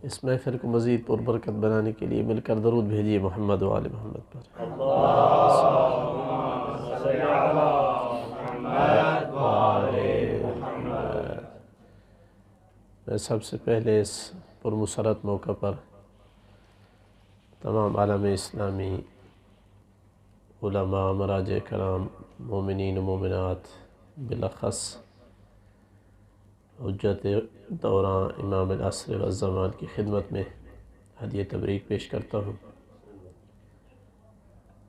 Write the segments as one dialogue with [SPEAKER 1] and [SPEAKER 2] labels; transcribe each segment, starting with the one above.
[SPEAKER 1] اس محفل کو مزید پربرکت بنانے کے لیے مل کر درود بھیجیے محمد و آل محمد پر۔ میں سب سے پہلے اس پرمسرت موقع پر تمام عالم اسلامی علماء، مراجع کرام، مومنین و مومنات، بالاخص حجت دوران امام العصر والزمان کی خدمت میں ہدیہ تبریک پیش کرتا ہوں۔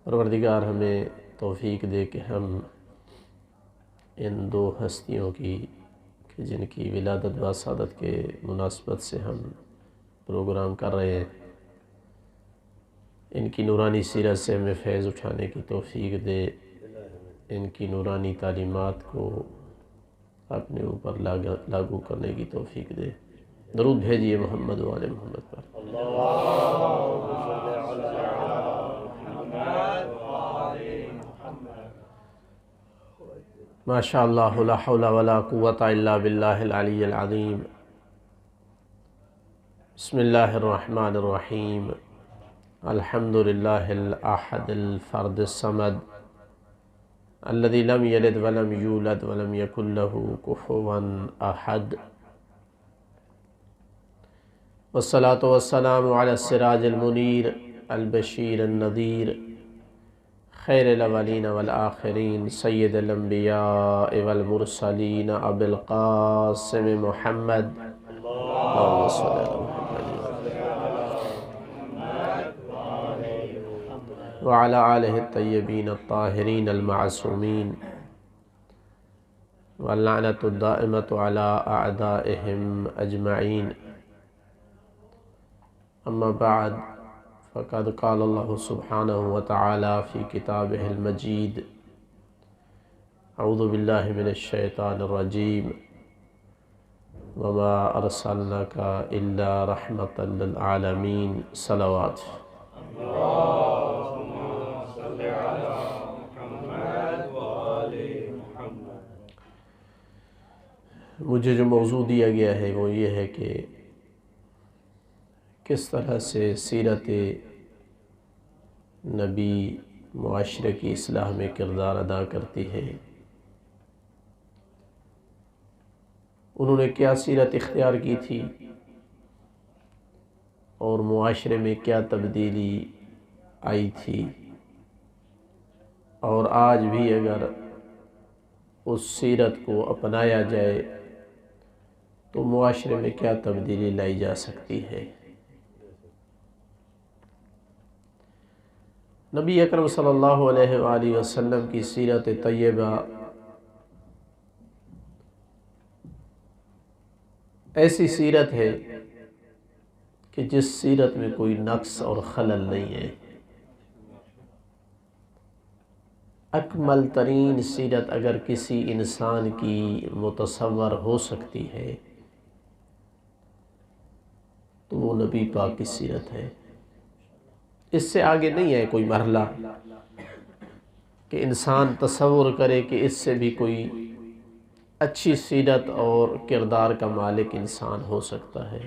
[SPEAKER 1] پروردگار ہمیں توفیق دے کہ ہم ان دو ہستیوں کی جن کی ولادت و سعادت کے مناسبت سے ہم پروگرام کر رہے ہیں، ان کی نورانی سیرت سے ہمیں فیض اٹھانے کی توفیق دے، ان کی نورانی تعلیمات کو اپنے اوپر لاگو کرنے کی توفیق دے۔ درود بھیجیے محمد و آل محمد پر۔ ماشاء اللہ، لا حول ولا قوة الا باللہ العلی العظیم۔ بسم اللہ الرحمن الرحیم۔ الحمد للہ الاحد الفرد الصمد الذي لم يلد ولم يولد ولم يكن له كفوا احد، والصلاة والسلام على السراج المنیر البشیر النذیر، خیر الاولین والآخرین، سید الانبیاء والمرسلین، ابو القاسم محمد، اللہم صلی علی محمد وعلى آلہ الطیبین الطاہرین المعصومین، واللعنۃ الدائمۃ علی اعدائہم اجمعین۔ اما بعد، فقد قال اللہ سبحانہ وتعالی فی کتابہ المجید، اعوذ باللہ من الشیطان الرجیم، وما ارسلناک الا رحمۃ للعالمین، صلوات۔ مجھے جو موضوع دیا گیا ہے وہ یہ ہے کہ کس طرح سے سیرت نبی معاشرے کی اصلاح میں کردار ادا کرتی ہے، انہوں نے کیا سیرت اختیار کی تھی اور معاشرے میں کیا تبدیلی آئی تھی، اور آج بھی اگر اس سیرت کو اپنایا جائے تو معاشرے میں کیا تبدیلی لائی جا سکتی ہے۔ نبی اکرم صلی اللہ علیہ وآلہ وسلم کی سیرت طیبہ ایسی سیرت ہے کہ جس سیرت میں کوئی نقص اور خلل نہیں ہے۔ اکمل ترین سیرت اگر کسی انسان کی متصور ہو سکتی ہے تو وہ نبی پاک کی سیرت ہے۔ اس سے آگے نہیں ہے کوئی مرحلہ کہ انسان تصور کرے کہ اس سے بھی کوئی اچھی سیرت اور کردار کا مالک انسان ہو سکتا ہے۔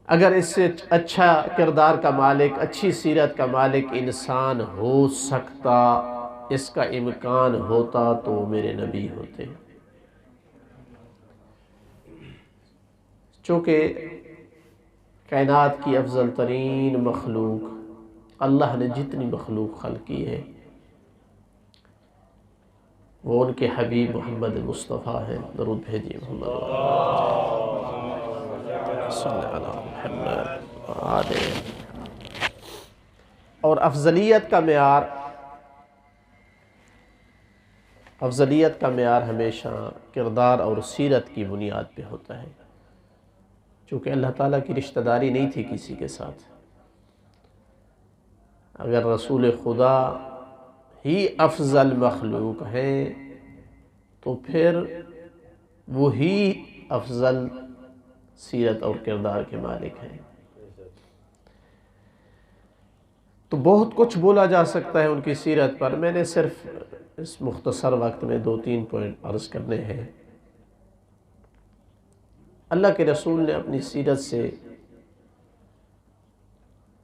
[SPEAKER 1] اگر اس سے اچھا کردار کا مالک، اچھی سیرت کا مالک انسان ہو سکتا، اس کا امکان ہوتا تو وہ میرے نبی ہوتے۔ چونکہ کائنات کی افضل ترین مخلوق، اللہ نے جتنی مخلوق خلق کی ہے وہ ان کے حبیب محمد مصطفیٰ ہیں۔ درود بھیجیے محمد صلی اللہ علیہ وسلم۔ اور افضلیت کا معیار ہمیشہ کردار اور سیرت کی بنیاد پہ ہوتا ہے، چونکہ اللہ تعالیٰ کی رشتہ داری نہیں تھی کسی کے ساتھ۔ اگر رسول خدا ہی افضل مخلوق ہیں تو پھر وہی افضل سیرت اور کردار کے مالک ہیں۔ تو بہت کچھ بولا جا سکتا ہے ان کی سیرت پر، میں نے صرف اس مختصر وقت میں 2-3 پوائنٹ عرض کرنے ہیں۔ اللہ کے رسول نے اپنی سیرت سے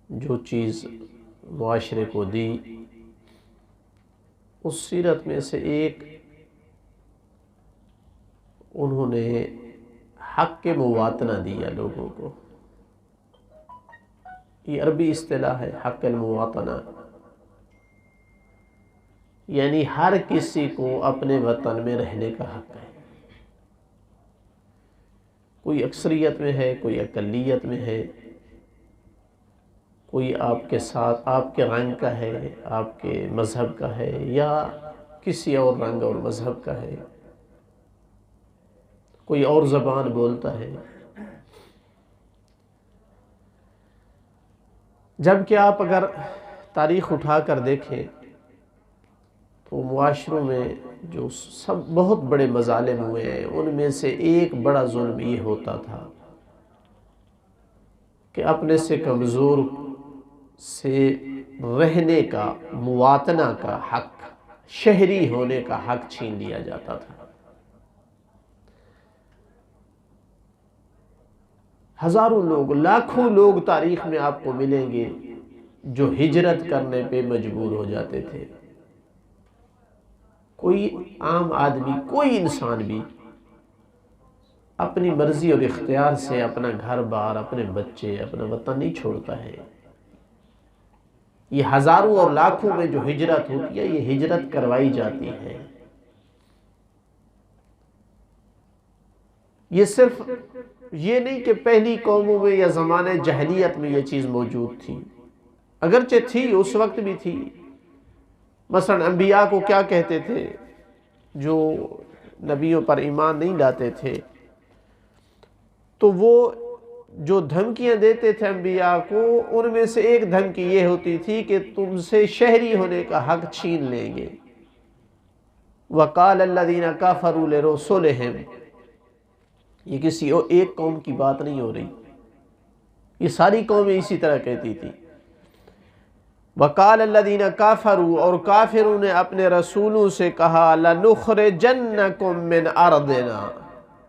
[SPEAKER 1] جو چیز معاشرے کو دی، اس سیرت میں سے ایک انہوں نے حق کے مواتنہ دیا لوگوں کو۔ یہ عربی اصطلاح ہے، حق المواطنہ، یعنی ہر کسی کو اپنے وطن میں رہنے کا حق ہے۔ کوئی اکثریت میں ہے، کوئی اقلیت میں ہے، کوئی آپ کے ساتھ آپ کے رنگ کا ہے، آپ کے مذہب کا ہے، یا کسی اور رنگ اور مذہب کا ہے، کوئی اور زبان بولتا ہے۔ جبکہ آپ اگر تاریخ اٹھا کر دیکھیں تو معاشروں میں جو بہت بڑے مظالم ہوئے ہیں، ان میں سے ایک بڑا ظلم یہ ہوتا تھا کہ اپنے سے کمزور سے رہنے کا، مواطنہ کا حق، شہری ہونے کا حق چھین لیا جاتا تھا۔ ہزاروں لوگ، لاکھوں لوگ تاریخ میں آپ کو ملیں گے جو ہجرت کرنے پہ مجبور ہو جاتے تھے۔ کوئی عام آدمی، کوئی انسان بھی اپنی مرضی اور اختیار سے اپنا گھر بار، اپنے بچے، اپنا وطن نہیں چھوڑتا ہے۔ یہ ہزاروں اور لاکھوں میں جو ہجرت ہوتی ہے، یہ ہجرت کروائی جاتی ہے۔ یہ صرف یہ نہیں کہ پہلی قوموں میں یا زمانے جاہلیت میں یہ چیز موجود تھی، اگرچہ تھی، اس وقت بھی تھی۔ مثلا انبیاء کو کیا کہتے تھے جو نبیوں پر ایمان نہیں لاتے تھے؟ تو وہ جو دھمکیاں دیتے تھے انبیاء کو، ان میں سے ایک دھمکی یہ ہوتی تھی کہ تم سے شہری ہونے کا حق چھین لیں گے۔ وَقَالَ الَّذِينَ كَفَرُوا لِرُسُلِهِمْ، یہ کسی ایک قوم کی بات نہیں ہو رہی، یہ ساری قومیں اسی طرح کہتی تھی۔ وَقَالَ الَّذِينَ كَفَرُوا، اور کافروں نے اپنے رسولوں سے کہا، لَنُخْرِجَنَّكُم مِّنْ أَرْضِنَا،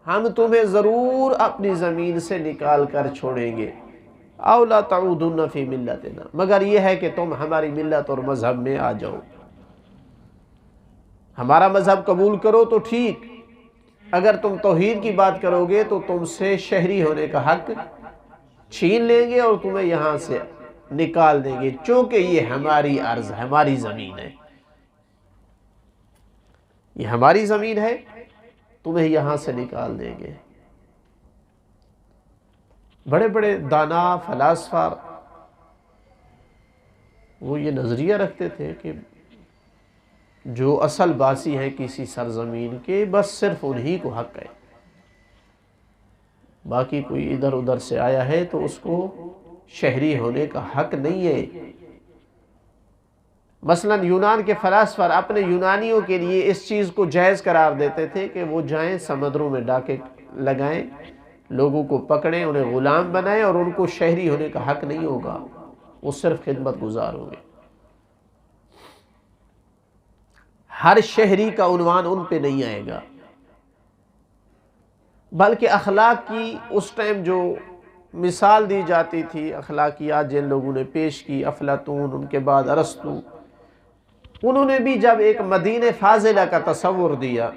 [SPEAKER 1] ہم تمہیں ضرور اپنی زمین سے نکال کر چھوڑیں گے، أَوْ لَتَعُودُنَّ فِي مِلَّتِنَا، مگر یہ ہے کہ تم ہماری ملت اور مذہب میں آ جاؤ۔ ہمارا مذہب قبول کرو تو ٹھیک، اگر تم توحید کی بات کرو گے تو تم سے شہری ہونے کا حق چھین لیں گے اور تمہیں یہاں سے نکال دیں گے، چونکہ یہ ہماری ارض، ہماری زمین ہے، یہ ہماری زمین ہے، تمہیں یہاں سے نکال دیں گے۔ بڑے بڑے دانا، فلاسفہ وہ یہ نظریہ رکھتے تھے کہ جو اصل باسی ہیں کسی سرزمین کے، بس صرف انہی کو حق ہے، باقی کوئی ادھر ادھر سے آیا ہے تو اس کو شہری ہونے کا حق نہیں ہے۔ مثلا یونان کے فلاسفہ اپنے یونانیوں کے لیے اس چیز کو جائز قرار دیتے تھے کہ وہ جائیں سمندروں میں ڈاکے لگائیں، لوگوں کو پکڑیں، انہیں غلام بنائیں، اور ان کو شہری ہونے کا حق نہیں ہوگا، وہ صرف خدمت گزار ہوں گے۔ ہر شہری کا عنوان ان پہ نہیں آئے گا، بلکہ اخلاق کی اس ٹائم جو مثال دی جاتی تھی، اخلاقیات جن لوگوں نے پیش کی، افلاطون، ان کے بعد ارسطو، انہوں نے بھی جب ایک مدینہ فاضلہ کا تصور دیا،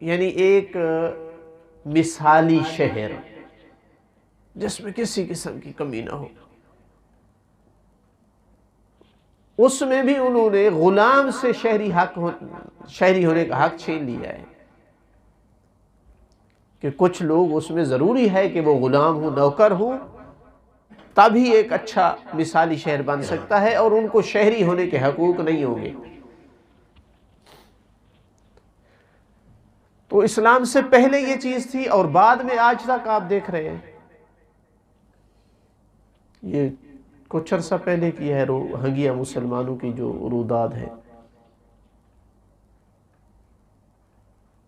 [SPEAKER 1] یعنی ایک مثالی شہر جس میں کسی قسم کی کمی نہ ہو، اس میں بھی انہوں نے غلام سے شہری ہونے کا حق چھین لیا ہے، کہ کچھ لوگ اس میں ضروری ہے کہ وہ غلام ہوں، نوکر ہوں، تبھی ایک اچھا مثالی شہر بن سکتا ہے، اور ان کو شہری ہونے کے حقوق نہیں ہوں گے۔ تو اسلام سے پہلے یہ چیز تھی، اور بعد میں آج تک آپ دیکھ رہے ہیں، یہ کچھ عرصہ پہلے کی ہے روہنگیا مسلمانوں کی جو روداد ہے،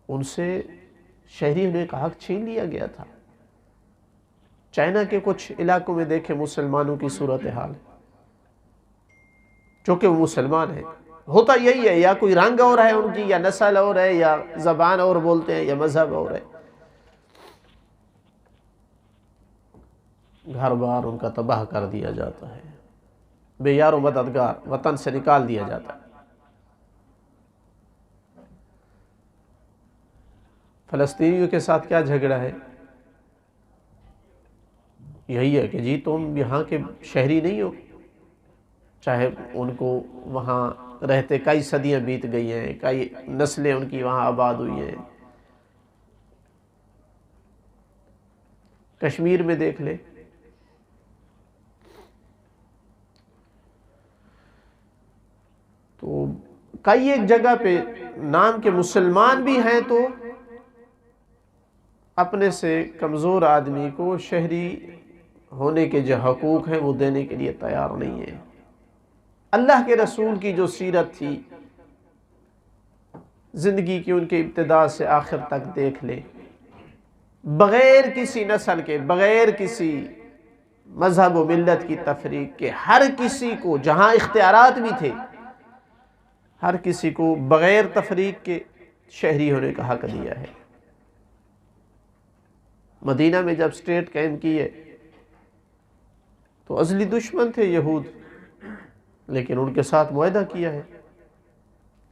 [SPEAKER 1] ان سے شہری ہونے کا حق چھین لیا گیا تھا۔ چائنا کے کچھ علاقوں میں دیکھیں مسلمانوں کی صورتحال، چونکہ وہ مسلمان ہیں، ہوتا یہی ہے، یا کوئی رنگ اور ہے ان کی، یا نسل اور ہے، یا زبان اور بولتے ہیں، یا مذہب اور ہے، گھر بار ان کا تباہ کر دیا جاتا ہے، بے یار و مددگار وطن سے نکال دیا جاتا ہے۔ فلسطینیوں کے ساتھ کیا جھگڑا ہے؟ یہی ہے کہ جی تم یہاں کے شہری نہیں ہو، چاہے ان کو وہاں رہتے کئی صدیاں بیت گئی ہیں، کئی نسلیں ان کی وہاں آباد ہوئی ہیں۔ کشمیر میں دیکھ لے، تو کئی ایک جگہ پہ نام کے مسلمان بھی ہیں تو اپنے سے کمزور آدمی کو شہری ہونے کے جو حقوق ہیں وہ دینے کے لیے تیار نہیں ہے۔ اللہ کے رسول کی جو سیرت تھی، زندگی کی ان کے ابتدا سے آخر تک دیکھ لے، بغیر کسی نسل کے، بغیر کسی مذہب و ملت کی تفریق کے، ہر کسی کو جہاں اختیارات بھی تھے، ہر کسی کو بغیر تفریق کے شہری ہونے کا حق دیا ہے۔ مدینہ میں جب سٹیٹ قائم کی ہے تو ازلی دشمن تھے یہود، لیکن ان کے ساتھ معاہدہ کیا ہے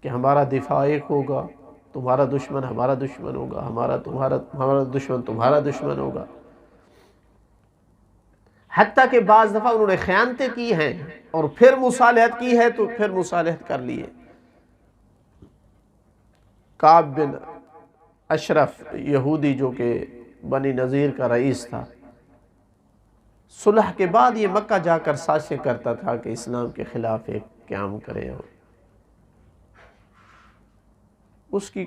[SPEAKER 1] کہ ہمارا دفاع ایک ہوگا، تمہارا دشمن ہمارا دشمن ہوگا، ہمارا دشمن تمہارا دشمن ہوگا۔ حتیٰ کہ بعض دفعہ انہوں نے خیانتیں کی ہیں اور پھر مصالحت کی ہے تو پھر مصالحت کر لی ہے۔ کعب بن اشرف یہودی جو کہ بنی نذیر کا رئیس تھا، صلح کے بعد یہ مکہ جا کر سازشیں کرتا تھا کہ اسلام کے خلاف ایک قیام کرے، اور اس کی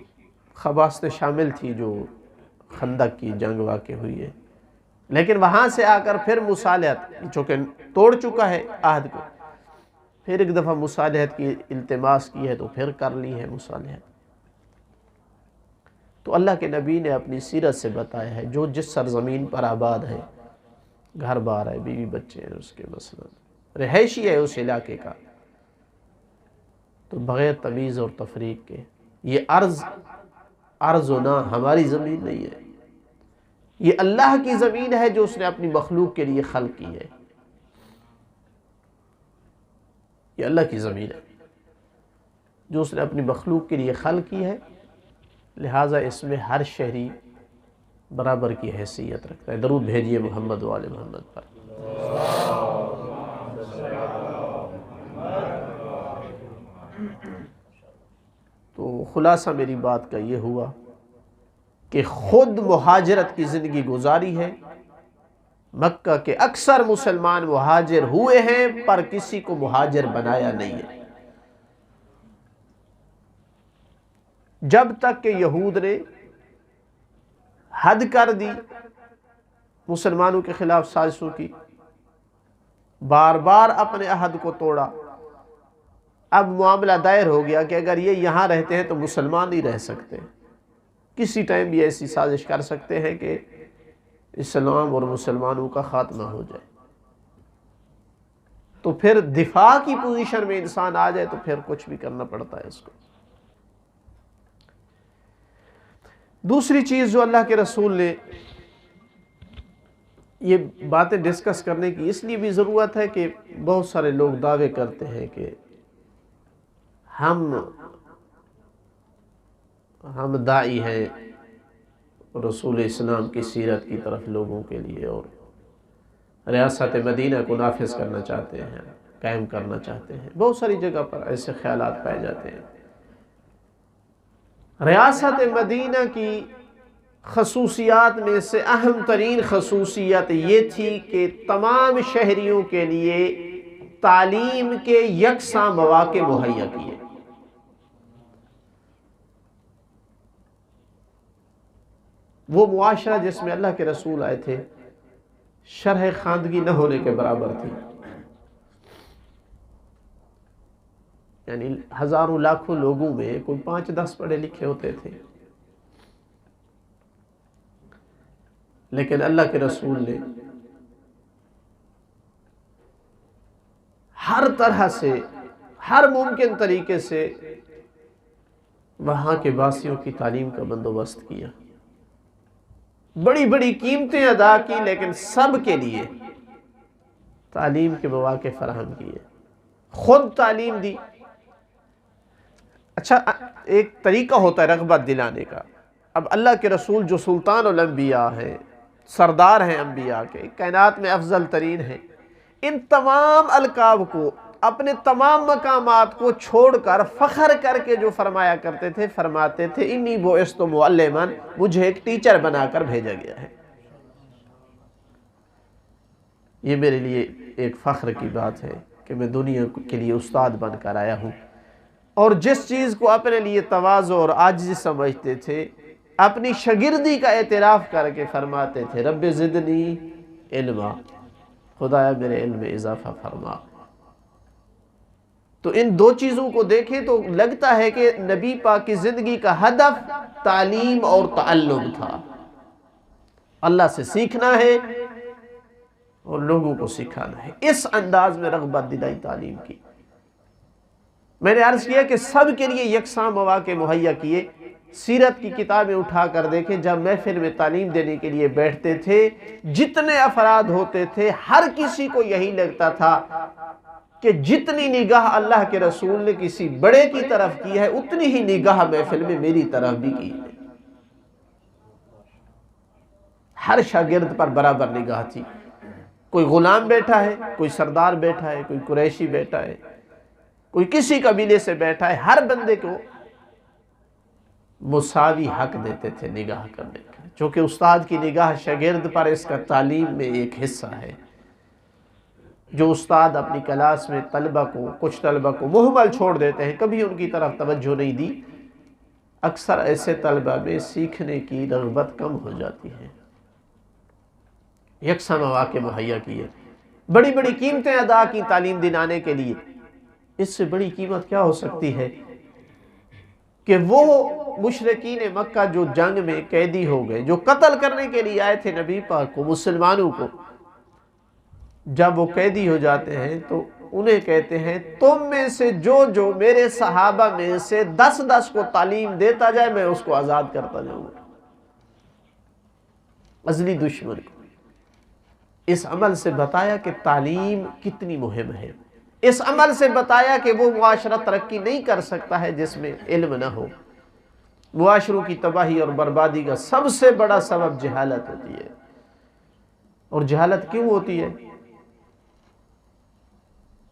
[SPEAKER 1] خباثتیں شامل تھی جو خندق کی جنگ واقع ہوئی ہے، لیکن وہاں سے آ کر پھر مصالحت، چونکہ توڑ چکا ہے عہد کو، پھر ایک دفعہ مصالحت کی التماس کی ہے تو پھر کر لی ہے مصالحت۔ تو اللہ کے نبی نے اپنی سیرت سے بتایا ہے جو جس سرزمین پر آباد ہے، گھر بار ہے، بیوی بچے ہیں اس کے، مثلا رہائشی ہے اس علاقے کا، تو بغیر تمیز اور تفریق کے، یہ ارض و نہ ہماری زمین نہیں ہے، یہ اللہ کی زمین ہے جو اس نے اپنی مخلوق کے لیے خلق کی ہے۔ یہ اللہ کی زمین ہے جو اس نے اپنی مخلوق کے لیے خلق کی ہے، لہٰذا اس میں ہر شہری برابر کی حیثیت رکھتا ہے۔ درود بھیجیے محمد و آل محمد پر۔ تو خلاصہ میری بات کا یہ ہوا کہ خود مہاجرت کی زندگی گزاری ہے، مکہ کے اکثر مسلمان مہاجر ہوئے ہیں پر کسی کو مہاجر بنایا نہیں ہے، جب تک کہ یہود نے حد کر دی مسلمانوں کے خلاف سازشوں کی، بار بار اپنے عہد کو توڑا، اب معاملہ دائر ہو گیا کہ اگر یہ یہاں رہتے ہیں تو مسلمان نہیں رہ سکتے، کسی ٹائم بھی ایسی سازش کر سکتے ہیں کہ اسلام اور مسلمانوں کا خاتمہ ہو جائے، تو پھر دفاع کی پوزیشن میں انسان آ جائے تو پھر کچھ بھی کرنا پڑتا ہے اس کو۔ دوسری چیز جو اللہ کے رسول نے یہ باتیں ڈسکس کرنے کی اس لیے بھی ضرورت ہے کہ بہت سارے لوگ دعوے کرتے ہیں کہ ہم داعی ہیں رسول اسلام کی سیرت کی طرف لوگوں کے لیے، اور ریاست مدینہ کو نافذ کرنا چاہتے ہیں، قائم کرنا چاہتے ہیں۔ بہت ساری جگہ پر ایسے خیالات پائے جاتے ہیں۔ ریاست مدینہ کی خصوصیات میں سے اہم ترین خصوصیت یہ تھی کہ تمام شہریوں کے لیے تعلیم کے یکساں مواقع مہیا کیے۔ وہ معاشرہ جس میں اللہ کے رسول آئے تھے شرح خواندگی نہ ہونے کے برابر تھی، یعنی ہزاروں لاکھوں لوگوں میں کوئی 5-10 پڑھے لکھے ہوتے تھے، لیکن اللہ کے رسول نے ہر طرح سے، ہر ممکن طریقے سے وہاں کے باسیوں کی تعلیم کا بندوبست کیا، بڑی بڑی قیمتیں ادا کی، لیکن سب کے لیے تعلیم کے مواقع فراہم کیے، خود تعلیم دی۔ اچھا، ایک طریقہ ہوتا ہے رغبت دلانے کا۔ اب اللہ کے رسول جو سلطان الانبیاء ہیں، سردار ہیں انبیاء کے، کائنات میں افضل ترین ہیں، ان تمام القاب کو، اپنے تمام مقامات کو چھوڑ کر فخر کر کے جو فرمایا کرتے تھے، فرماتے تھے انی بعثت معلما، مجھے ایک ٹیچر بنا کر بھیجا گیا ہے، یہ میرے لیے ایک فخر کی بات ہے کہ میں دنیا کے لیے استاد بن کر آیا ہوں۔ اور جس چیز کو اپنے لیے تواضع اور عاجزی سمجھتے تھے، اپنی شاگردی کا اعتراف کر کے فرماتے تھے رب زدنی علما، خدایا میرے علم میں اضافہ فرما۔ تو ان دو چیزوں کو دیکھیں تو لگتا ہے کہ نبی پاک کی زندگی کا ہدف تعلیم اور تعلم تھا، اللہ سے سیکھنا ہے اور لوگوں کو سکھانا ہے۔ اس انداز میں رغبت دلائی تعلیم کی۔ میں نے عرض کیا کہ سب کے لیے یکساں مواقع مہیا کیے۔ سیرت کی کتابیں اٹھا کر دیکھیں، جب محفل میں تعلیم دینے کے لیے بیٹھتے تھے، جتنے افراد ہوتے تھے، ہر کسی کو یہی لگتا تھا کہ جتنی نگاہ اللہ کے رسول نے کسی بڑے کی طرف کی ہے، اتنی ہی نگاہ محفل میں میری طرف بھی کی ہے۔ ہر شاگرد پر برابر نگاہ تھی۔ کوئی غلام بیٹھا ہے، کوئی سردار بیٹھا ہے، کوئی قریشی بیٹھا ہے، کوئی کسی قبیلے سے بیٹھا ہے، ہر بندے کو مساوی حق دیتے تھے نگاہ کرنے کا، چونکہ استاد کی نگاہ شاگرد پر اس کا تعلیم میں ایک حصہ ہے۔ جو استاد اپنی کلاس میں کچھ طلبہ کو مہمل چھوڑ دیتے ہیں، کبھی ان کی طرف توجہ نہیں دی، اکثر ایسے طلبہ میں سیکھنے کی رغبت کم ہو جاتی ہے۔ یکساں مواقع مہیا کیے، بڑی بڑی قیمتیں ادا کی تعلیم دلانے کے لیے۔ اس سے بڑی قیمت کیا ہو سکتی ہے کہ وہ مشرکین مکہ جو جنگ میں قیدی ہو گئے، جو قتل کرنے کے لیے آئے تھے نبی پاک کو، مسلمانوں کو، جب وہ قیدی ہو جاتے ہیں تو انہیں کہتے ہیں تم میں سے جو میرے صحابہ میں سے 10 کو تعلیم دیتا جائے، میں اس کو آزاد کرتا جاؤں گا۔ ازلی دشمن کو اس عمل سے بتایا کہ تعلیم کتنی مہم ہے، اس عمل سے بتایا کہ وہ معاشرہ ترقی نہیں کر سکتا ہے جس میں علم نہ ہو۔ معاشروں کی تباہی اور بربادی کا سب سے بڑا سبب جہالت ہوتی ہے۔ اور جہالت کیوں ہوتی ہے؟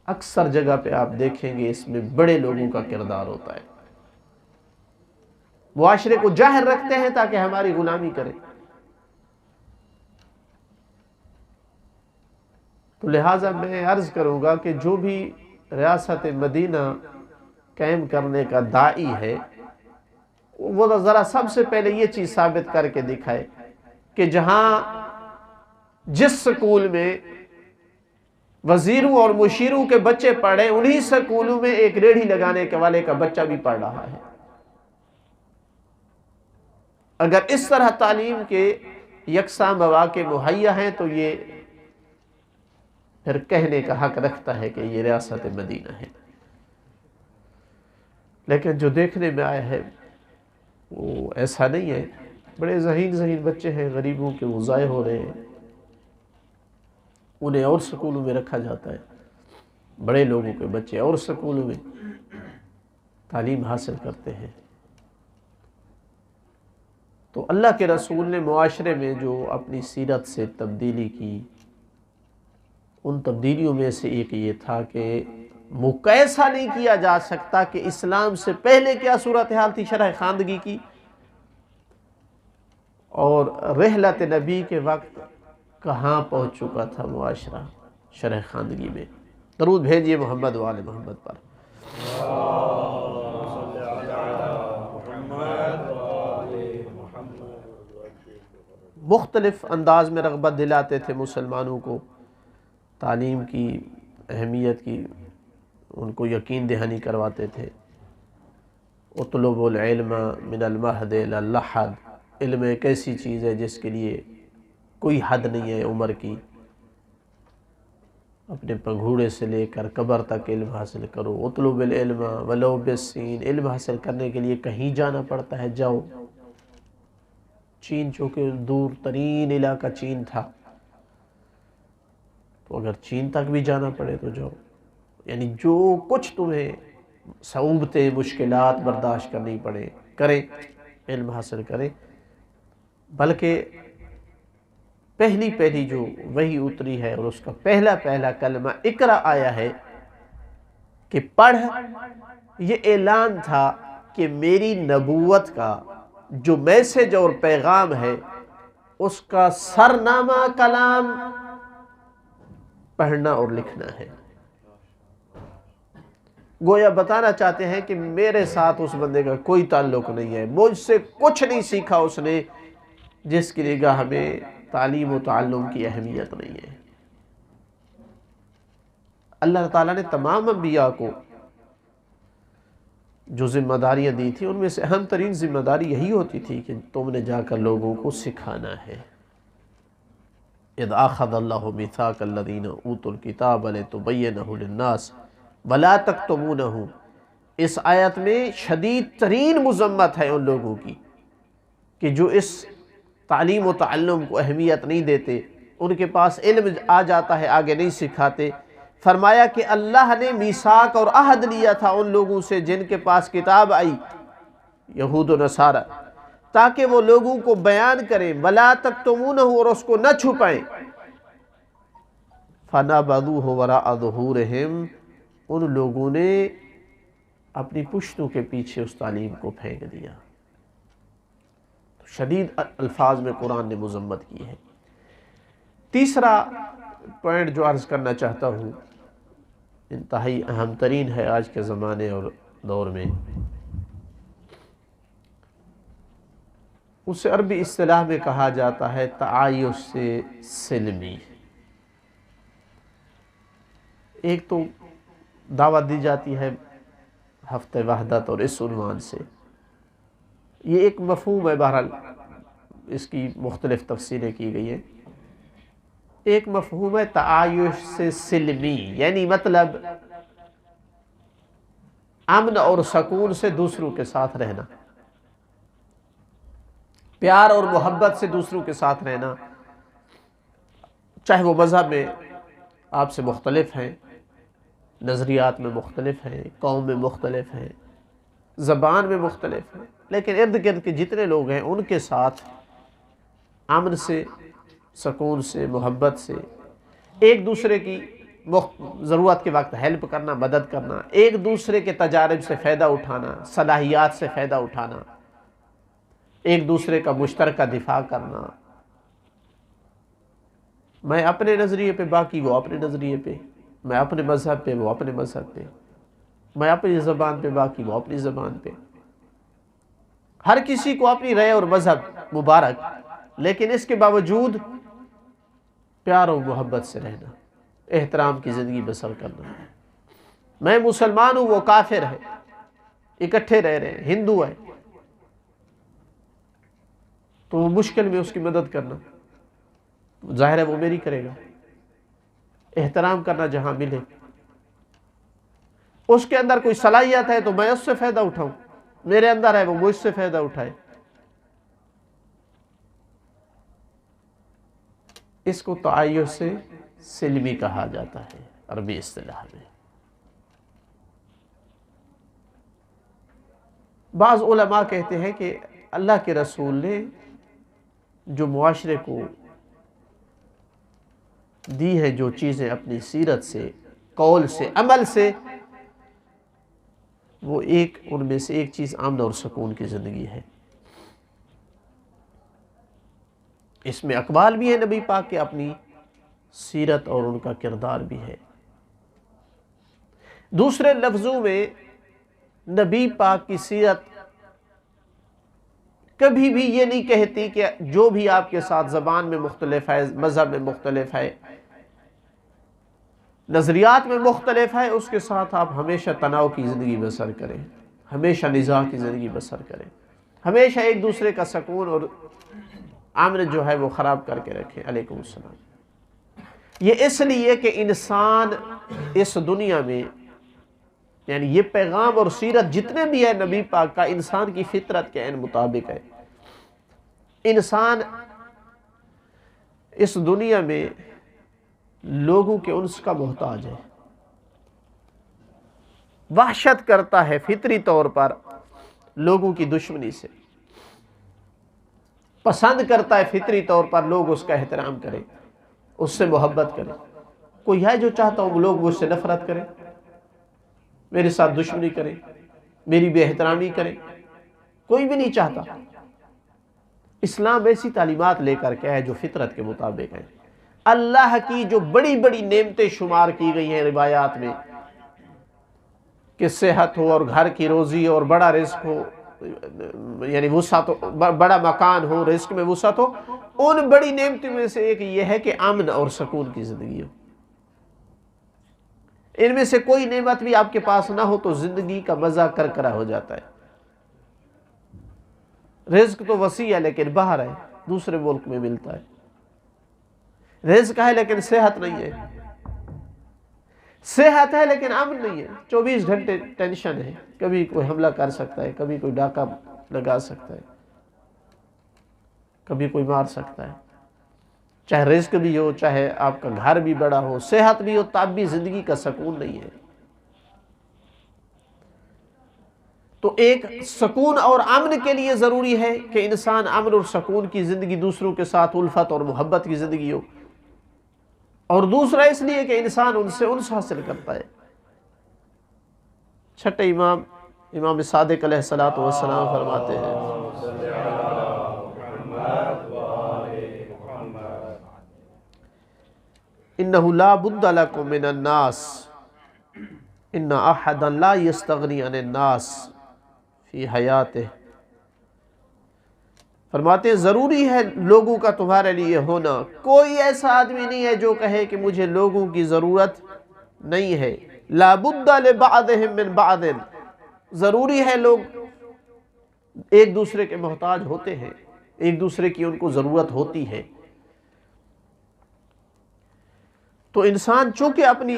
[SPEAKER 1] اکثر جگہ پہ آپ دیکھیں گے اس میں بڑے لوگوں کا کردار ہوتا ہے۔ معاشرے کو جاہل رکھتے ہیں تاکہ ہماری غلامی کرے۔ تو لہٰذا میں عرض کروں گا کہ جو بھی ریاست مدینہ قائم کرنے کا داعی ہے، وہ ذرا سب سے پہلے یہ چیز ثابت کر کے دکھائے کہ جس سکول میں وزیروں اور مشیروں کے بچے پڑھیں، انہی سکولوں میں ایک ریڑھی لگانے کے والے کا بچہ بھی پڑھ رہا ہے۔ اگر اس طرح تعلیم کے یکساں مواقع مہیا ہیں تو یہ پھر کہنے کا حق رکھتا ہے کہ یہ ریاست مدینہ ہے۔ لیکن جو دیکھنے میں آیا ہے وہ ایسا نہیں ہے۔ بڑے ذہین بچے ہیں، غریبوں کے وہ ضائع ہو رہے ہیں، انہیں اور سکولوں میں رکھا جاتا ہے۔ بڑے لوگوں کے بچے اور سکولوں میں تعلیم حاصل کرتے ہیں۔ تو اللہ کے رسول نے معاشرے میں جو اپنی سیرت سے تبدیلی کی، ان تبدیلیوں میں سے ایک یہ تھا کہ مقایسہ نہیں کیا جا سکتا کہ اسلام سے پہلے کیا صورتحال تھی شرح خواندگی کی، اور رحلت نبی کے وقت کہاں پہنچ چکا تھا معاشرہ شرح خواندگی میں۔ درود بھیجئے محمد و آل محمد پر۔ مختلف انداز میں رغبت دلاتے تھے مسلمانوں کو تعلیم کی اہمیت کی، ان کو یقین دہانی کرواتے تھے۔ اطلبوا العلم من المہد الی اللحد، علم ایک ایسی چیز ہے جس کے لیے کوئی حد نہیں ہے عمر کی، اپنے پنگھوڑے سے لے کر قبر تک علم حاصل کرو۔ اطلب العلم ولو بالسین، علم حاصل کرنے کے لیے کہیں جانا پڑتا ہے، جاؤ۔ چین چونکہ دور ترین علاقہ چین تھا، تو اگر چین تک بھی جانا پڑے تو جاؤ، یعنی جو کچھ تمہیں صعوبتیں مشکلات برداشت کرنی پڑے کریں، علم حاصل کریں۔ بلکہ پہلی جو وحی اتری ہے اور اس کا پہلا کلمہ اقرا آیا ہے کہ پڑھ، یہ اعلان تھا کہ میری نبوت کا جو میسج اور پیغام ہے اس کا سرنامہ کلام پڑھنا اور لکھنا ہے۔ گویا بتانا چاہتے ہیں کہ میرے ساتھ اس بندے کا کوئی تعلق نہیں ہے، مجھ سے کچھ نہیں سیکھا اس نے جس کی نگاہ میں تعلیم و تعلم کی اہمیت نہیں ہے۔ اللہ تعالیٰ نے تمام انبیاء کو جو ذمہ داریاں دی تھی ان میں سے اہم ترین ذمہ داری یہی ہوتی تھی کہ تم نے جا کر لوگوں کو سکھانا ہے۔ اذ اخذ اللہ میثاق الذین اوتوا الکتاب لتبینہ للناس ولا تکتمونہ، اس آیت میں شدید ترین مذمت ہے ان لوگوں کی کہ جو اس تعلیم و تعلم کو اہمیت نہیں دیتے، ان کے پاس علم آ جاتا ہے آگے نہیں سکھاتے۔ فرمایا کہ اللہ نے میثاق اور عہد لیا تھا ان لوگوں سے جن کے پاس کتاب آئی، یہود و نصارہ، تاکہ وہ لوگوں کو بیان کریں، ولا تکتمونہ، اور اس کو نہ چھپائیں۔ فنبذوہ وراء ظہورہم، ان لوگوں نے اپنی پشتوں کے پیچھے اس تعلیم کو پھینک دیا۔ شدید الفاظ میں قرآن نے مذمت کی ہے۔ تیسرا پوائنٹ جو عرض کرنا چاہتا ہوں، انتہائی اہم ترین ہے آج کے زمانے اور دور میں، اسے عربی اصطلاح میں کہا جاتا ہے تعایش سلمی۔ ایک تو دعوت دی جاتی ہے ہفتہ وحدت اور اس عنوان سے، یہ ایک مفہوم ہے، بہرحال اس کی مختلف تفسیریں کی گئی ہیں۔ ایک مفہوم ہے تعایش سے سلمی، یعنی مطلب امن اور سکون سے دوسروں کے ساتھ رہنا، پیار اور محبت سے دوسروں کے ساتھ رہنا، چاہے وہ مذہب میں آپ سے مختلف ہیں، نظریات میں مختلف ہیں، قوم میں مختلف ہیں، زبان میں مختلف ہیں، لیکن ارد گرد کے جتنے لوگ ہیں ان کے ساتھ امن سے، سکون سے، محبت سے، ایک دوسرے کی ضرورت کے وقت ہیلپ کرنا، مدد کرنا، ایک دوسرے کے تجارب سے فائدہ اٹھانا، صلاحیات سے فائدہ اٹھانا، ایک دوسرے کا مشترکہ دفاع کرنا، میں اپنے نظریے پہ، باقی وہ اپنے نظریے پہ، میں اپنے مذہب پہ، وہ اپنے مذہب پہ، میں اپنی زبان پہ، باقی وہ اپنی زبان پہ، ہر کسی کو اپنی رائے اور مذہب مبارک، لیکن اس کے باوجود پیار و محبت سے رہنا، احترام کی زندگی بسر کرنا۔ میں مسلمان ہوں، وہ کافر ہے، اکٹھے رہ رہے ہیں، ہندو ہے تو وہ مشکل میں اس کی مدد کرنا، ظاہر ہے وہ میری کرے گا۔ احترام کرنا جہاں ملے، اس کے اندر کوئی صلاحیت ہے تو میں اس سے فائدہ اٹھاؤں، میرے اندر ہے وہ مجھ سے فائدہ اٹھائے۔ اس کو تعایش سے سلمی کہا جاتا ہے عربی اصطلاح میں۔ بعض علماء کہتے ہیں کہ اللہ کے رسول نے جو معاشرے کو دی ہے جو چیزیں اپنی سیرت سے، قول سے، عمل سے، وہ ان میں سے ایک چیز امن اور سکون کی زندگی ہے۔ اس میں اقوال بھی ہے نبی پاک کے، اپنی سیرت اور ان کا کردار بھی ہے۔ دوسرے لفظوں میں نبی پاک کی سیرت کبھی بھی یہ نہیں کہتی کہ جو بھی آپ کے ساتھ زبان میں مختلف ہے، مذہب میں مختلف ہے، نظریات میں مختلف ہے، اس کے ساتھ آپ ہمیشہ تناؤ کی زندگی بسر کریں، ہمیشہ نزاع کی زندگی بسر کریں، ہمیشہ ایک دوسرے کا سکون اور امن جو ہے وہ خراب کر کے رکھیں۔ علیکم السلام۔ یہ اس لیے کہ انسان اس دنیا میں، یعنی یہ پیغام اور سیرت جتنے بھی ہے نبی پاک کا، انسان کی فطرت کے عین مطابق ہے۔ انسان اس دنیا میں لوگوں کے انس کا محتاج ہے، وحشت کرتا ہے فطری طور پر لوگوں کی دشمنی سے، پسند کرتا ہے فطری طور پر لوگ اس کا احترام کریں، اس سے محبت کریں۔ کوئی ہے جو چاہتا ہوں لوگ مجھ سے نفرت کریں، میرے ساتھ دشمنی کریں، میری بے احترامی کریں؟ کوئی بھی نہیں چاہتا۔ اسلام ایسی تعلیمات لے کر کے ہے جو فطرت کے مطابق ہیں۔ اللہ کی جو بڑی بڑی نعمتیں شمار کی گئی ہیں روایات میں کہ صحت ہو اور گھر کی روزی اور بڑا رزق ہو، یعنی وسعت ہو، بڑا مکان ہو، رزق میں وسعت ہو، ان بڑی نعمتوں میں سے ایک یہ ہے کہ امن اور سکون کی زندگی ہو۔ ان میں سے کوئی نعمت بھی آپ کے پاس نہ ہو تو زندگی کا مزہ کرکرا ہو جاتا ہے۔ رزق تو وسیع ہے لیکن باہر ہے، دوسرے ملک میں ملتا ہے۔ رزق ہے لیکن صحت نہیں ہے، صحت ہے لیکن امن نہیں ہے، 24 گھنٹے ٹینشن ہے، کبھی کوئی حملہ کر سکتا ہے، کبھی کوئی ڈاکہ لگا سکتا ہے، کبھی کوئی مار سکتا ہے۔ چاہے رزق بھی ہو، چاہے آپ کا گھر بھی بڑا ہو، صحت بھی ہو، تب بھی زندگی کا سکون نہیں ہے۔ تو ایک سکون اور امن کے لیے ضروری ہے کہ انسان امن اور سکون کی زندگی، دوسروں کے ساتھ الفت اور محبت کی زندگی ہو، اور دوسرا اس لیے کہ انسان ان سے انس حاصل کرتا ہے۔ چھٹے امام صادق علیہ السلام فرماتے ہیں انه لا بد لكم من الناس ان احدا لا يستغني عن الناس فی حیاتہ۔ فرماتے ہیں ضروری ہے لوگوں کا تمہارے لیے ہونا، کوئی ایسا آدمی نہیں ہے جو کہے کہ مجھے لوگوں کی ضرورت نہیں ہے۔ لا بد لبعضهم من بعض، ضروری ہے لوگ ایک دوسرے کے محتاج ہوتے ہیں، ایک دوسرے کی ان کو ضرورت ہوتی ہے۔ تو انسان چونکہ اپنی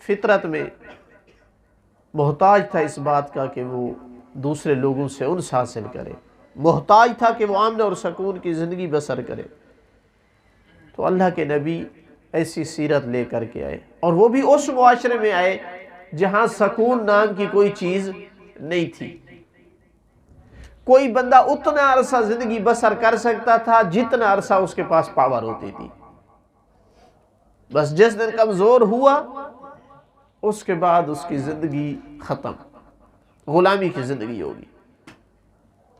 [SPEAKER 1] فطرت میں محتاج تھا اس بات کا کہ وہ دوسرے لوگوں سے انس حاصل کرے، محتاج تھا کہ وہ امن اور سکون کی زندگی بسر کرے، تو اللہ کے نبی ایسی سیرت لے کر کے آئے، اور وہ بھی اس معاشرے میں آئے جہاں سکون نام کی کوئی چیز نہیں تھی۔ کوئی بندہ اتنا عرصہ زندگی بسر کر سکتا تھا جتنا عرصہ اس کے پاس پاور ہوتی تھی، بس جس دن کمزور ہوا اس کے بعد اس کی زندگی ختم، غلامی کی زندگی ہوگی۔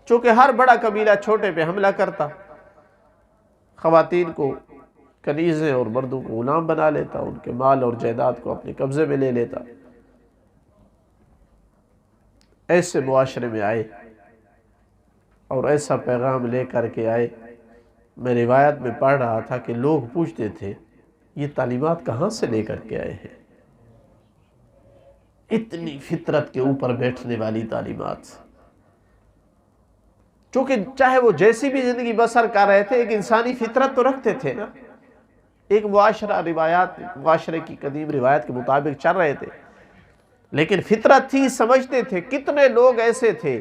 [SPEAKER 1] چونکہ ہر بڑا قبیلہ چھوٹے پہ حملہ کرتا، خواتین کو کنیزیں اور مردوں کو غلام بنا لیتا، ان کے مال اور جائیداد کو اپنے قبضے میں لے لیتا۔ ایسے معاشرے میں آئے اور ایسا پیغام لے کر کے آئے۔ میں روایت میں پڑھ رہا تھا کہ لوگ پوچھتے تھے یہ تعلیمات کہاں سے لے کر کے آئے ہیں، اتنی فطرت کے اوپر بیٹھنے والی تعلیمات۔ چونکہ چاہے وہ جیسی بھی زندگی بسر کر رہے تھے، ایک انسانی فطرت تو رکھتے تھے نا، ایک معاشرے کی قدیم روایت کے مطابق چل رہے تھے، لیکن فطرت تھی، سمجھتے تھے۔ کتنے لوگ ایسے تھے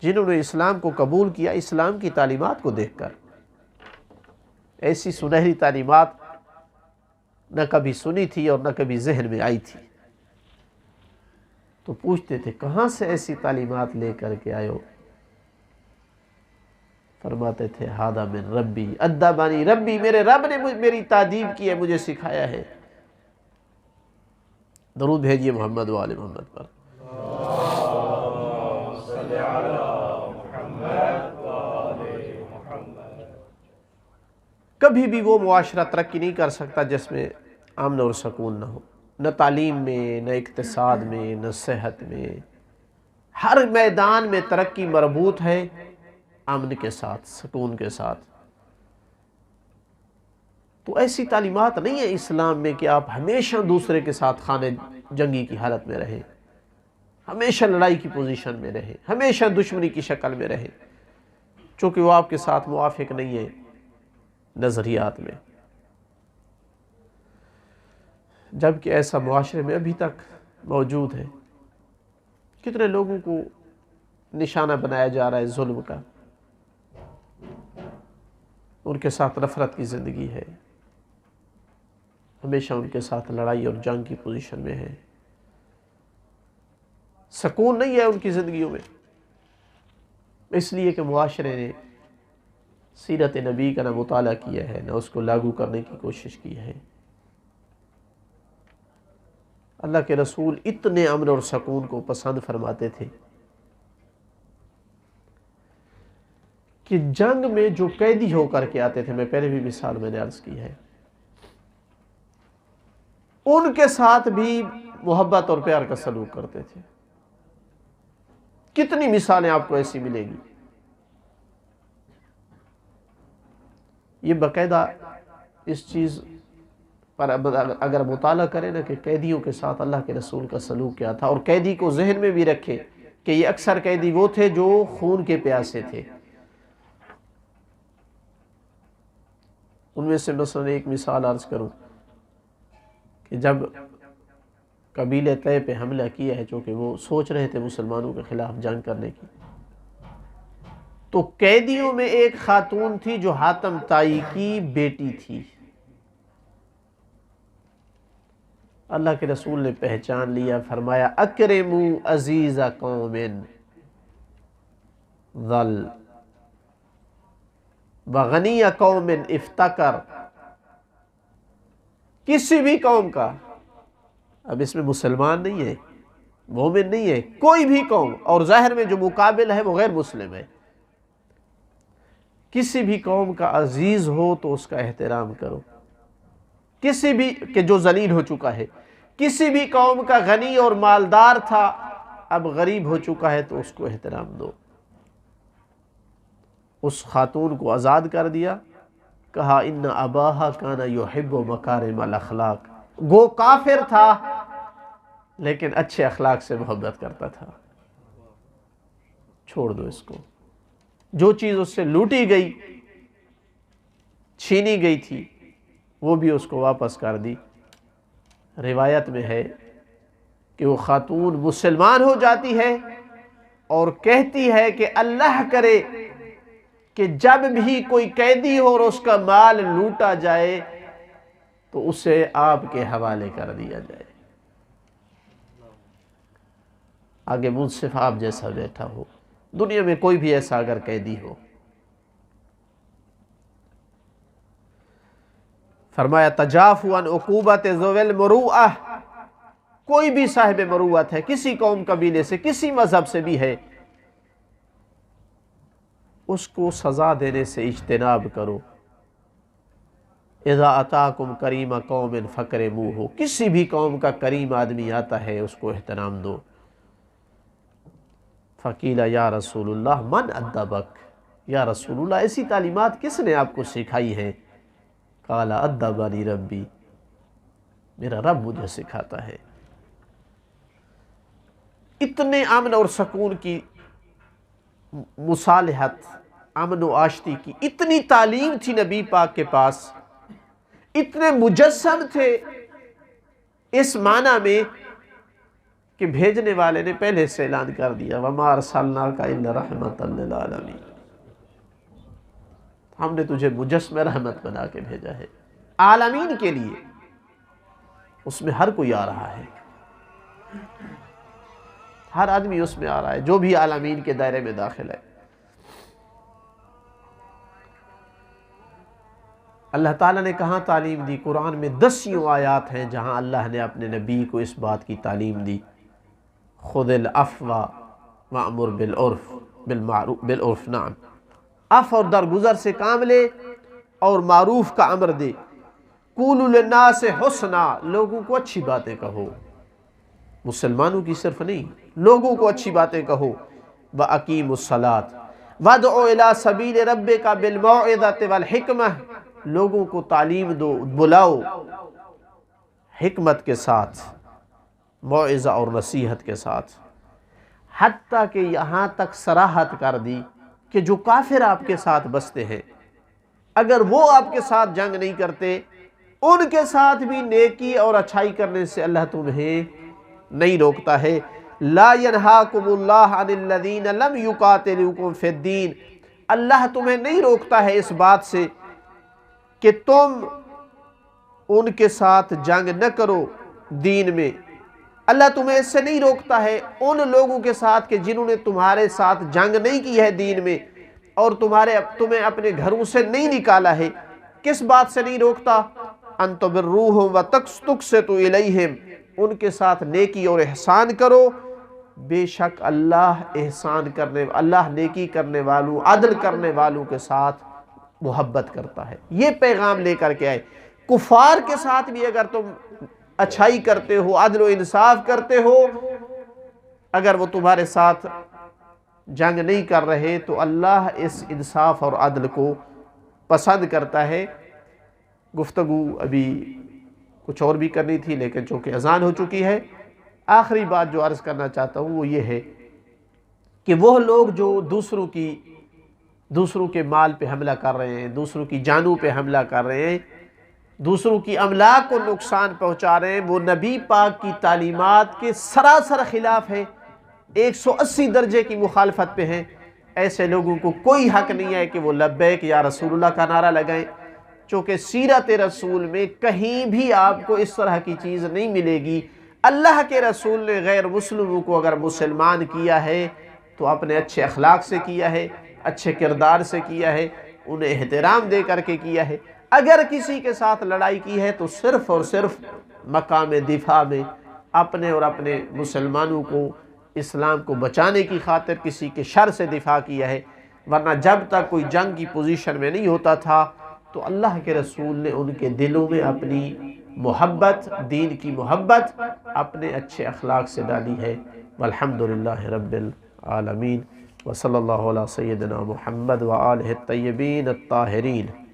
[SPEAKER 1] جنہوں نے اسلام کو قبول کیا اسلام کی تعلیمات کو دیکھ کر۔ ایسی سنہری تعلیمات نہ کبھی سنی تھی اور نہ کبھی ذہن میں آئی تھی، تو پوچھتے تھے کہاں سے ایسی تعلیمات لے کر کے آئے ہو؟ فرماتے تھے ہذا من ربی ادبانی ربی، میرے رب نے میری تعدیب کی ہے، مجھے سکھایا ہے۔ درود بھیجیے محمد و آل محمد پر۔ کبھی بھی وہ معاشرہ ترقی نہیں کر سکتا جس میں امن اور سکون نہ ہو، نہ تعلیم میں، نہ اقتصاد میں، نہ صحت میں۔ ہر میدان میں ترقی مربوط ہے امن کے ساتھ، سکون کے ساتھ۔ تو ایسی تعلیمات نہیں ہے اسلام میں کہ آپ ہمیشہ دوسرے کے ساتھ خانے جنگی کی حالت میں رہیں، ہمیشہ لڑائی کی پوزیشن میں رہیں، ہمیشہ دشمنی کی شکل میں رہیں، چونکہ وہ آپ کے ساتھ موافق نہیں ہے نظریات میں۔ جبکہ ایسا معاشرے میں ابھی تک موجود ہے، کتنے لوگوں کو نشانہ بنایا جا رہا ہے ظلم کا، ان کے ساتھ نفرت کی زندگی ہے، ہمیشہ ان کے ساتھ لڑائی اور جنگ کی پوزیشن میں ہیں، سکون نہیں ہے ان کی زندگیوں میں، اس لیے کہ معاشرے نے سیرت نبی کا نہ مطالعہ کیا ہے، نہ اس کو لاگو کرنے کی کوشش کی ہے۔ اللہ کے رسول اتنے امن اور سکون کو پسند فرماتے تھے کہ جنگ میں جو قیدی ہو کر کے آتے تھے، میں پہلے بھی مثال میں نے عرض کی ہے، ان کے ساتھ بھی محبت اور پیار کا سلوک کرتے تھے۔ کتنی مثالیں آپ کو ایسی ملیں گی۔ یہ باقاعدہ اس چیز پر اگر مطالعہ کریں نا کہ قیدیوں کے ساتھ اللہ کے رسول کا سلوک کیا تھا، اور قیدی کو ذہن میں بھی رکھے کہ یہ اکثر قیدی وہ تھے جو خون کے پیاسے تھے۔ ان میں سے مثلا ایک مثال عرض کروں کہ جب قبیلہ طے پہ حملہ کیا ہے، چونکہ وہ سوچ رہے تھے مسلمانوں کے خلاف جنگ کرنے کی، تو قیدیوں میں ایک خاتون تھی جو حاتم طائی کی بیٹی تھی۔ اللہ کے رسول نے پہچان لیا، فرمایا اکرموا عزیز قوم ذل وغنی قوم افتقر۔ کسی بھی قوم کا، اب اس میں مسلمان نہیں ہے، مومن نہیں ہے، کوئی بھی قوم، اور ظاہر میں جو مقابل ہے وہ غیر مسلم ہے، کسی بھی قوم کا عزیز ہو تو اس کا احترام کرو، کسی بھی کہ جو ذلیل ہو چکا ہے، کسی بھی قوم کا غنی اور مالدار تھا اب غریب ہو چکا ہے تو اس کو احترام دو۔ اس خاتون کو آزاد کر دیا، کہا ان اباہا کانا یحب مکارم الاخلاق، گو کافر تھا لیکن اچھے اخلاق سے محبت کرتا تھا، چھوڑ دو اس کو۔ جو چیز اس سے لوٹی گئی، چھینی گئی تھی، وہ بھی اس کو واپس کر دی۔ روایت میں ہے کہ وہ خاتون مسلمان ہو جاتی ہے اور کہتی ہے کہ اللہ کرے کہ جب بھی کوئی قیدی ہو اور اس کا مال لوٹا جائے تو اسے آپ کے حوالے کر دیا جائے، آگے منصف آپ جیسا بیٹھا ہو، دنیا میں کوئی بھی ایسا اگر قیدی ہو۔ فرمایا تجافوا عن عقوبت ذوی المروءہ، کوئی بھی صاحب مروت ہے، کسی قوم قبیلے سے، کسی مذہب سے بھی ہے، اس کو سزا دینے سے اجتناب کرو۔ اذا اتاکم کریم قوم فکرموہ، کسی بھی قوم کا کریم آدمی آتا ہے اس کو احترام دو۔ فقیل یا رسول اللہ من ادبک، یا رسول اللہ ایسی تعلیمات کس نے آپ کو سکھائی ہیں؟ قال ادبنی ربی، میرا رب مجھے سکھاتا ہے۔ اتنے امن اور سکون کی مصالحت، امن و آشتی کی اتنی تعلیم تھی نبی پاک کے پاس، اتنے مجسم تھے اس معنی میں کہ بھیجنے والے نے پہلے سے اعلان کر دیا وَمَا أَرْسَلْنَاكَ إِلَّا رَحْمَةً لِّلْعَالَمِينَ، ہم نے تجھے مجسم رحمت بنا کے بھیجا ہے عالمین کے لیے۔ اس میں ہر کوئی آ رہا ہے، ہر آدمی اس میں آ رہا ہے جو بھی عالمین کے دائرے میں داخل ہے۔ اللہ تعالیٰ نے کہاں تعلیم دی؟ قرآن میں 10 آیات ہیں جہاں اللہ نے اپنے نبی کو اس بات کی تعلیم دی، خُذِ الْعَفْوَ وَأْمُرْ بِالْعُرْفِ، نعم، عفو اور درگزر سے کام لے اور معروف کا امر دے۔ قُولُوا لِلنَّاسِ حُسْنًا، لوگوں کو اچھی باتیں کہو، مسلمانوں کی صرف نہیں، لوگوں کو اچھی باتیں کہو۔ وَأَقِیمُوا الصَّلَاةَ وَادْعُ إِلَىٰ سَبِیلِ رَبِّکَ بِالْمَوْعِظَةِ وَالْحِکْمَةِ، لوگوں کو تعلیم دو، بلاؤ حکمت کے ساتھ، موعظہ اور نصیحت کے ساتھ۔ حتیٰ کہ یہاں تک صراحت کر دی کہ جو کافر آپ کے ساتھ بستے ہیں، اگر وہ آپ کے ساتھ جنگ نہیں کرتے، ان کے ساتھ بھی نیکی اور اچھائی کرنے سے اللہ تمہیں نہیں روکتا ہے۔ لا ینہاکم اللہ عن الذین لم یقاتلوکم فی الدین، اللہ تمہیں نہیں روکتا ہے اس بات سے کہ تم ان کے ساتھ جنگ نہ کرو دین میں۔ اللہ تمہیں اس سے نہیں روکتا ہے ان لوگوں کے ساتھ کہ جنہوں نے تمہارے ساتھ جنگ نہیں کی ہے دین میں اور تمہیں اپنے گھروں سے نہیں نکالا ہے۔ کس بات سے نہیں روکتا؟ ان تبروہم وتقسطوا الیہم، ان کے ساتھ نیکی اور احسان کرو، بے شک اللہ نیکی کرنے والوں، عدل کرنے والوں کے ساتھ محبت کرتا ہے۔ یہ پیغام لے کر کے آئے۔ کفار کے ساتھ بھی اگر تم اچھائی کرتے ہو، عدل و انصاف کرتے ہو، اگر وہ تمہارے ساتھ جنگ نہیں کر رہے تو اللہ اس انصاف اور عدل کو پسند کرتا ہے۔ گفتگو ابھی کچھ اور بھی کرنی تھی لیکن چونکہ اذان ہو چکی ہے، آخری بات جو عرض کرنا چاہتا ہوں وہ یہ ہے کہ وہ لوگ جو دوسروں کے مال پہ حملہ کر رہے ہیں، دوسروں کی جانوں پہ حملہ کر رہے ہیں، دوسروں کی املاک کو نقصان پہنچا رہے ہیں، وہ نبی پاک کی تعلیمات کے سراسر خلاف ہے، 180 درجے کی مخالفت پہ ہیں۔ ایسے لوگوں کو کوئی حق نہیں ہے کہ وہ لبیک یا رسول اللہ کا نعرہ لگائیں، چونکہ سیرت رسول میں کہیں بھی آپ کو اس طرح کی چیز نہیں ملے گی۔ اللہ کے رسول نے غیر مسلموں کو اگر مسلمان کیا ہے تو اپنے اچھے اخلاق سے کیا ہے، اچھے کردار سے کیا ہے، انہیں احترام دے کر کے کیا ہے۔ اگر کسی کے ساتھ لڑائی کی ہے تو صرف اور صرف مقام دفاع میں اپنے اور اپنے مسلمانوں کو، اسلام کو بچانے کی خاطر کسی کے شر سے دفاع کیا ہے، ورنہ جب تک کوئی جنگ کی پوزیشن میں نہیں ہوتا تھا تو اللہ کے رسول نے ان کے دلوں میں اپنی محبت، دین کی محبت اپنے اچھے اخلاق سے ڈالی ہے۔ والحمدللہ رب العالمین، وصلی اللہ علی سیدنا محمد وآلہ الطیبین الطاہرین۔